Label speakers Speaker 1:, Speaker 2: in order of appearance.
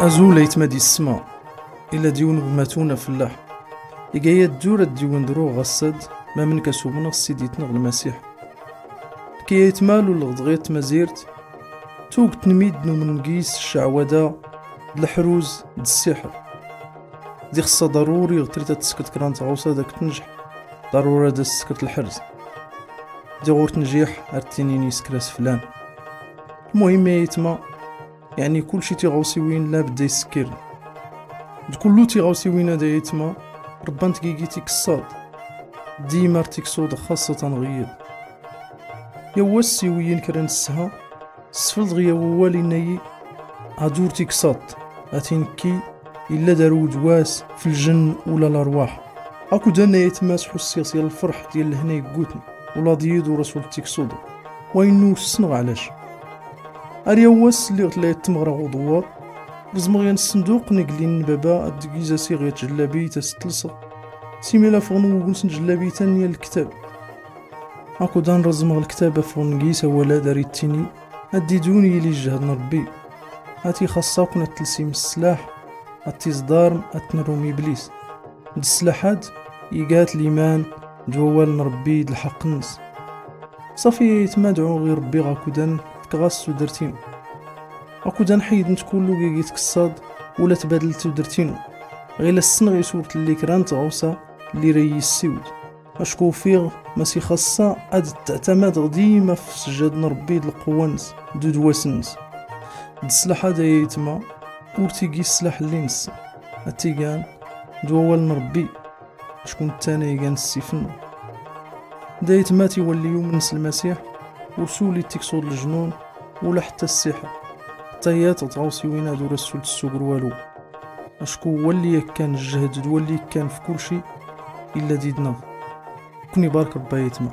Speaker 1: أزول يتما دي السما إلا ديون بماتونا فلاح إيقايا الدورة ديون درو غصد ما من كسومنا السيديتنا المسيح كي يتمالو الغضغيت مزيرت توق تنميد نو من مقيس الشعوذة الحروز السحر دي خصها ضروري غتريتا تسكت كرانت غوصا داك تنجح ضروري دا تسكت الحرز دي غور تنجيح ارتينيني سكراس فلان. المهم يا يتما يعني كل شي تيغوصي وين لا بدا يسكر كلو تيغوصي وين هذا يتما ربان تكيكي تيكصاد ديما تيكصود خاصة غياب يواسي وين كران السها السفل دغيا والي نايي هادور تيكصاد اتينكي إلا دارو دواس في الجن ولا الأرواح أكو دانا يتماسحو السياس ديال الفرح ديال هنا يقوتني ولا ديدو رسول تيكصودو وينو السنغ علاش أريا واس اللي غتلا يتمغرا غدوار رزمغيان الصندوق نقلين بابا الدقيزة سيغي جلابي تستلصق سيميلا فغنو وقنسن جلابي تانية الكتاب أكو دان رزمغ الكتاب فغنقيسة ولا داريتيني أديدوني لي جهد ربي هاتي خاصاكو نتلسيم السلاح التصدار أتنروم إبليس السلاحات إيقات الإيمان دوال نربي الحق الناس صافي يتمادعو غير ربي غاكودان تكغاس ودرتينو غاكودان حيد نتكولو كي تكصاد ولا تبادلتو درتينو غير السن غي صورت اللي كرانت غوصا اللي ري السيود اشكو فيغ ماسي خاصة اد تعتمد ديما في سجاد نربي القوانس دودواسنس السلاح هذا يتما ورتيقي السلاح اللي نس التيقان دوال نربي شكون التاني يقان السيفن دايت ما تيولي يوم نس المسيح ورسولي تيكسود الجنون ولا حتى السحر طيات تغوصي وين هادو رسول السوق والو اشكو ولي كان الجهد ولي كان في كل شيء الا ديدنا كوني بارك ربي يتما.